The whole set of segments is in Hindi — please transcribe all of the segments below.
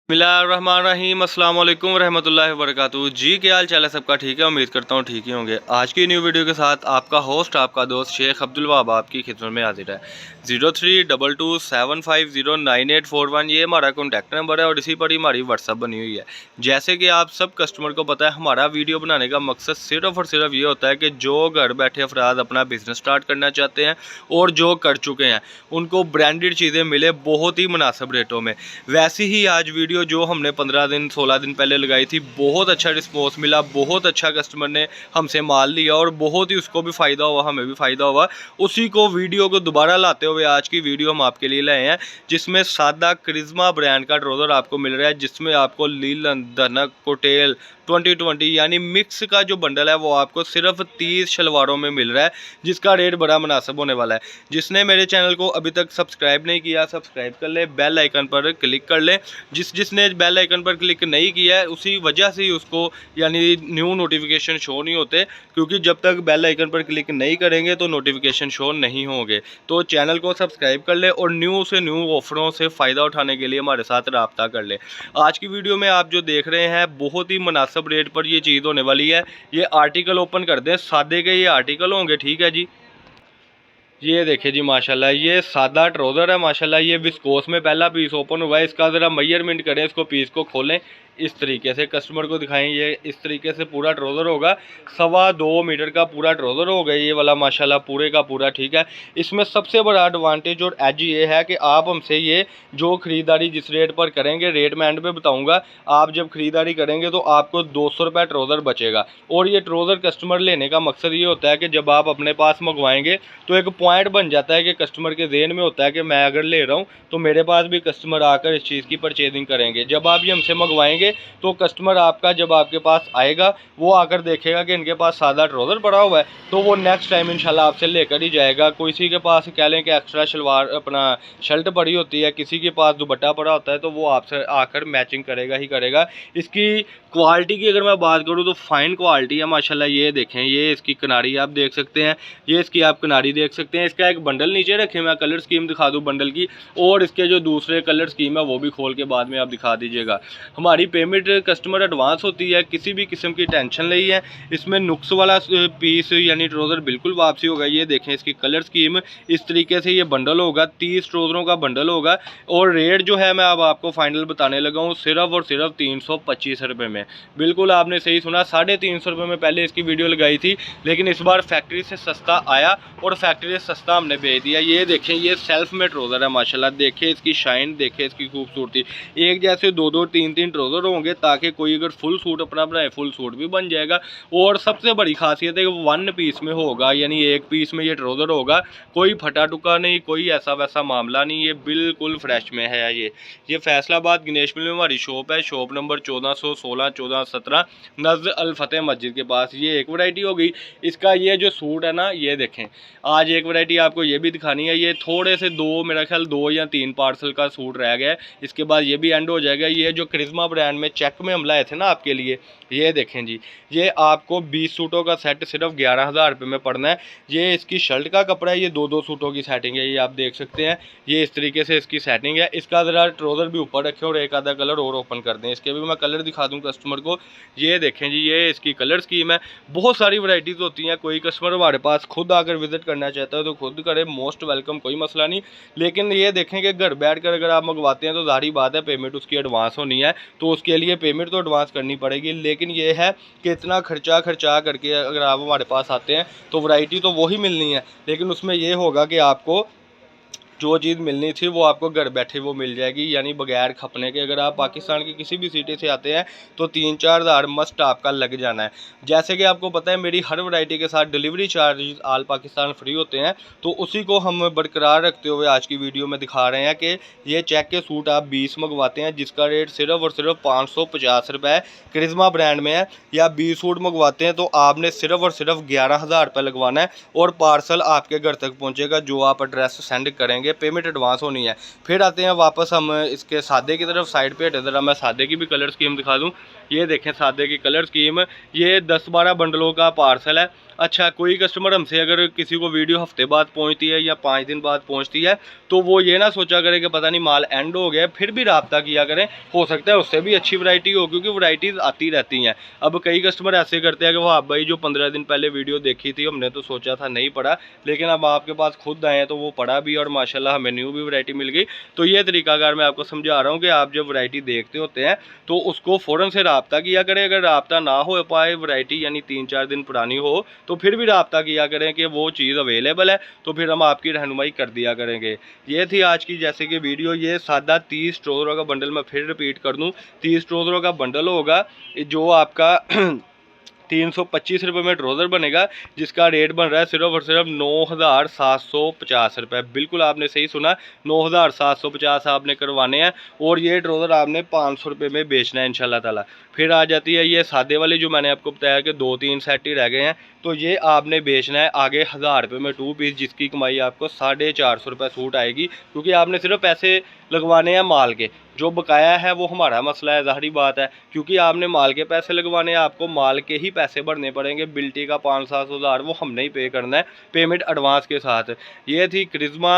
बिस्मिल्लाहिर्रहमानिर्रहीम अस्सलाम वालेकुम रहमतुल्लाहि व बरकातुहू। जी क्या हाल चाल है सबका, ठीक है। उम्मीद करता हूँ ठीक ही होंगे। आज की न्यू वीडियो के साथ आपका होस्ट आपका दोस्त शेख अब्दुल वहाब आपकी खिदमत में हाजिर है। 032275098841 ये हमारा कॉन्टैक्ट नंबर है और इसी पर ही हमारी व्हाट्सअप बनी हुई है। जैसे कि आप सब कस्टमर को पता है, हमारा वीडियो बनाने का मकसद सिर्फ़ और सिर्फ ये होता है कि जो घर बैठे अफराद अपना बिज़नेस स्टार्ट करना चाहते हैं और जो कर चुके हैं उनको ब्रांडेड चीज़ें मिले बहुत ही मुनासिब रेटों में। वैसे ही आज वीडियो जो हमने 15 दिन 16 दिन पहले लगाई थी, बहुत अच्छा रिस्पॉन्स मिला, बहुत अच्छा कस्टमर ने हमसे माल लिया और बहुत ही उसको भी फ़ायदा हुआ, हमें भी फ़ायदा हुआ। उसी को वीडियो को दोबारा लाते हुए आज की वीडियो हम आपके लिए लाए हैं, जिसमें सादा करिश्मा ब्रांड का ट्राउज़र आपको मिल रहा है, जिसमें आपको लीलन धनक कोटेल 2020 यानी मिक्स का जो बंडल है वो आपको सिर्फ 30 शलवारों में मिल रहा है, जिसका रेट बड़ा मुनासिब होने वाला है। जिसने मेरे चैनल को अभी तक सब्सक्राइब नहीं किया, सब्सक्राइब कर ले, बेल आइकन पर क्लिक कर ले। जिसने बेल आइकन पर क्लिक नहीं किया है उसी वजह से ही उसको यानी न्यू नोटिफिकेशन शो नहीं होते, क्योंकि जब तक बेल आइकन पर क्लिक नहीं करेंगे तो नोटिफिकेशन शो नहीं होंगे। तो चैनल को सब्सक्राइब कर ले और न्यू से न्यू ऑफरों से फ़ायदा उठाने के लिए हमारे साथ रब्ता कर ले। आज की वीडियो में आप जो देख रहे हैं बहुत ही मुनासिब रेट पर ये चीज़ होने वाली है। ये आर्टिकल ओपन कर दें, सादे के ये आर्टिकल होंगे, ठीक है जी। ये देखिए जी, माशाल्लाह ये सादा ट्राउज़र है, माशाल्लाह ये विस्कोस में पहला पीस ओपन हुआ है। इसका ज़रा मेजरमेंट करें, इसको पीस को खोलें, इस तरीके से कस्टमर को दिखाएं। ये इस तरीके से पूरा ट्राउज़र होगा, 2.25 मीटर का पूरा ट्राउज़र होगा ये वाला, माशाल्लाह पूरे का पूरा, ठीक है। इसमें सबसे बड़ा एडवांटेज और एज ये है कि आप हमसे ये जो ख़रीदारी जिस रेट पर करेंगे, रेट मैं एंड पे बताऊँगा, आप जब ख़रीदारी करेंगे तो आपको 200 रुपये ट्राउज़र बचेगा। और ये ट्राउज़र कस्टमर लेने का मकसद ये होता है कि जब आप अपने पास मंगवाएंगे तो एक पॉइंट बन जाता है कि कस्टमर के ज़हन में होता है कि मैं अगर ले रहा हूँ तो मेरे पास भी कस्टमर आकर इस चीज़ की परचेजिंग करेंगे। जब आप ये हमसे मंगवाएंगे तो कस्टमर आपका जब आपके पास आएगा वो आकर देखेगा कि इनके पास सादा ट्राउज़र पड़ा हुआ है, तो वो नेक्स्ट टाइम इंशाल्लाह आपसे लेकर ही जाएगा। किसी के पास कह लें कि एक्स्ट्रा शलवार अपना शर्ट पड़ी होती है, किसी के पास दुपट्टा पड़ा होता है, तो वो आपसे आकर मैचिंग करेगा ही करेगा। इसकी क्वालिटी की अगर मैं बात करूँ तो फ़ाइन क्वालिटी है माशाल्लाह। ये देखें, ये इसकी किनारी आप देख सकते हैं, ये इसकी आप किनारी देख सकते हैं। इसका एक बंडल नीचे रखे, मैं कलर स्कीम दिखा दूँ बंडल की, और इसके जो दूसरे कलर स्कीम है वो भी खोल के बाद में आप दिखा दीजिएगा। हमारी पेमेंट कस्टमर एडवांस होती है, किसी भी किस्म की टेंशन नहीं है। इसमें नुक्स वाला पीस यानी ट्राउज़र बिल्कुल वापसी होगा। ये देखें इसकी कलर स्कीम, इस तरीके से ये बंडल होगा, 30 ट्राउज़रों का बंडल होगा। और रेट जो है मैं अब आपको फाइनल बताने लगा हूँ, सिर्फ और सिर्फ 325 रुपये में। बिल्कुल आपने सही सुना, 350 रुपये में पहले इसकी वीडियो लगाई थी, लेकिन इस बार फैक्ट्री से सस्ता आया और फैक्ट्री से सस्ता हमने भेज दिया। ये देखें, ये सेल्फ में ट्राउज़र है माशाल्लाह। देखिए इसकी शाइन, देखिए इसकी खूबसूरती। एक जैसे 2-2 3-3 ट्राउज़र होंगे, ताकि कोई अगर फुल सूट अपना बनाए फुल सूट भी बन जाएगा। और सबसे बड़ी खासियत है कि 1 पीस में होगा, यानी एक पीस में ये ट्राउज़र होगा, कोई फटा टुका नहीं, कोई ऐसा वैसा मामला नहीं, ये बिल्कुल फ्रेश में है। ये फैसलाबाद गणेश मिल में हमारी शॉप है, शॉप नंबर 1416 1417 नज़र अल फतेह मस्जिद के पास। ये एक वैरायटी हो गई। इसका ये जो सूट है ना, ये देखें, आज एक वैरायटी आपको ये भी दिखानी है। ये थोड़े से मेरा ख्याल 2 या 3 पार्सल का सूट रह गया है, इसके बाद ये भी एंड हो जाएगा। ये जो करिश्मा ब्रांड में चेक में हम लाए थे ना आपके लिए, ये देखें जी, ये आपको 20 सूटों का सेट सिर्फ 11,000 रुपये में पड़ना है। ये इसकी शर्ट का कपड़ा है, ये 2-2 सूटों की सेटिंग है, ये आप देख सकते हैं। ये इस तरीके से इसकी सेटिंग है। इसका ज़रा ट्राउज़र भी ऊपर रखें और एक आधा कलर और ओपन कर दें। इसके भी मैं कलर दिखा दूँ कस्टमर को। ये देखें जी, ये इसकी कलर स्कीम है। बहुत सारी वैरायटीज़ होती हैं, कोई कस्टमर हमारे पास खुद आकर विज़िट करना चाहता है तो खुद करे, मोस्ट वेलकम, कोई मसला नहीं। लेकिन ये देखें कि घर बैठ कर अगर आप मंगवाते हैं तो ज़ाहिर बात है पेमेंट उसकी एडवांस होनी है, तो उसके लिए पेमेंट तो एडवांस करनी पड़ेगी। लेकिन ये है कि इतना खर्चा करके अगर आप हमारे पास आते हैं तो वैरायटी तो वही मिलनी है, लेकिन उसमें ये होगा कि आपको जो चीज़ मिलनी थी वो आपको घर बैठे वो मिल जाएगी, यानी बगैर खपने के। अगर आप पाकिस्तान की किसी भी सिटी से आते हैं तो 3-4 हज़ार मस्ट आपका लग जाना है। जैसे कि आपको पता है मेरी हर वैरायटी के साथ डिलीवरी चार्जेस आल पाकिस्तान फ्री होते हैं, तो उसी को हम बरकरार रखते हुए आज की वीडियो में दिखा रहे हैं कि ये चेक के सूट आप 20 मंगवाते हैं, जिसका रेट सिर्फ और सिर्फ 550 रुपये है, करिश्मा ब्रांड में है। या 20 सूट मंगवाते हैं तो आपने सिर्फ और सिर्फ 11,000 रुपये लगवाना है और पार्सल आपके घर तक पहुँचेगा, जो आप एड्रेस सेंड करेंगे। पेमेंट एडवांस होनी है। फिर आते हैं वापस हम इसके सादे की तरफ, साइड पे हटे ज़रा, मैं सादे की भी कलर स्कीम दिखा दूं। ये देखें सादे की कलर स्कीम, ये 10-12 बंडलों का पार्सल है। अच्छा, कोई कस्टमर हमसे अगर किसी को वीडियो हफ्ते बाद पहुंचती है या 5 दिन बाद पहुंचती है, तो वो ये ना सोचा करे कि पता नहीं माल एंड हो गया, फिर भी राब्ता किया करें। हो सकता है उससे भी अच्छी वैरायटी हो, क्योंकि वैरायटीज़ आती रहती हैं। अब कई कस्टमर ऐसे करते हैं कि वो आप भाई जो 15 दिन पहले वीडियो देखी थी हमने तो सोचा था नहीं पड़ा, लेकिन अब आपके पास खुद आए हैं तो वो पड़ा भी और माशाल्लाह हमें न्यू भी वैरायटी मिल गई। तो ये तरीकाकार मैं आपको समझा रहा हूँ कि आप जब वैरायटी देखते होते हैं तो उसको फ़ौरन से राब्ता किया करें। अगर राब्ता ना हो पाए, वैरायटी यानी 3-4 दिन पुरानी हो, तो फिर भी राब्ता किया करें कि वो चीज़ अवेलेबल है, तो फिर हम आपकी रहनुमाई कर दिया करेंगे। ये थी आज की जैसे कि वीडियो। ये सादा 30 ट्राउज़रों का बंडल, मैं फिर रिपीट कर दूँ, 30 ट्राउज़रों का बंडल होगा जो आपका 325 रुपये में ट्राउज़र बनेगा, जिसका रेट बन रहा है सिर्फ और सिर्फ 9,750 रुपये। बिल्कुल आपने सही सुना, 9,750 आपने करवाने हैं और ये ट्राउज़र आपने 500 रुपये में बेचना है इंशाल्लाह ताला। फिर आ जाती है ये सादे वाली, जो मैंने आपको बताया कि 2-3 सेट ही रह गए हैं, तो ये आपने बेचना है आगे 1000 रुपये में 2 पीस, जिसकी कमाई आपको 450 रुपये सूट आएगी, क्योंकि आपने सिर्फ पैसे लगवाने हैं माल के। जो बकाया है वो हमारा मसला है, ज़ाहिरी बात है, क्योंकि आपने माल के पैसे लगवाने हैं, आपको माल के ही पैसे भरने पड़ेंगे। बिल्टी का 5-7 हज़ार वो हमने ही पे करना है, पेमेंट एडवांस के साथ। ये थी करिश्मा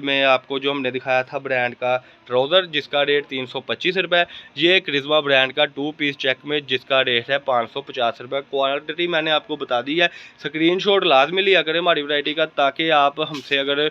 में आपको जो हमने दिखाया था ब्रांड का ट्राउज़र, जिसका रेट 325 रुपये। ये करिश्मा ब्रांड का 2 पीस चेक में, जिसका रेट है 550 रुपये। क्वांटिटी मैंने आपको बता दी है, स्क्रीनशॉट लाजमी लिया करें हमारी वैरायटी का, ताकि आप हमसे अगर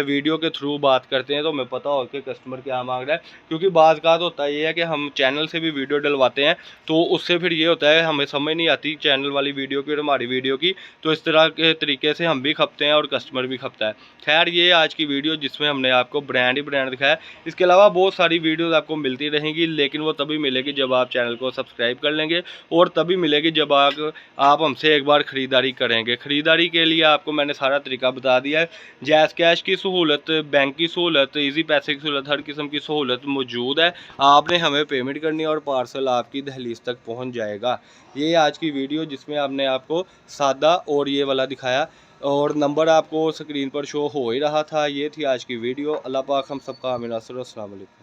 वीडियो के थ्रू बात करते हैं तो हमें पता हो कि कस्टमर क्या मांग रहा है। क्योंकि बाज़ बात होता ये है कि हम चैनल से भी वीडियो डलवाते हैं, तो उससे फिर ये होता है हमें समझ नहीं आती चैनल वाली वीडियो की और हमारी वीडियो की, तो इस तरह के तरीके से हम भी खपते हैं और कस्टमर भी खपता है। खैर, ये आज की वीडियो जिसमें हमने आपको ब्रांड ही ब्रांड दिखाया। इसके अलावा बहुत सारी वीडियोज़ आपको मिलती रहेंगी, लेकिन वो तभी मिलेगी जब आप चैनल को सब्सक्राइब कर लेंगे, और तभी मिलेगी जब आप हमसे एक बार ख़रीदारी करेंगे। ख़रीदारी के लिए आपको मैंने सारा तरीका बता दिया है। जैज़ कैश की सहूलत, बैंक की सहूलत, ईजी पैसे की सहूलत, हर किस्म की सहूलत मौजूद है। आपने हमें पेमेंट करनी है और पार्सल आपकी दहलीज तक पहुंच जाएगा। ये आज की वीडियो जिसमें हमने आपको सादा और ये वाला दिखाया, और नंबर आपको स्क्रीन पर शो हो ही रहा था। ये थी आज की वीडियो। अल्लाह पाक हम सबका आमीन। अस्सलाम वालेकुम।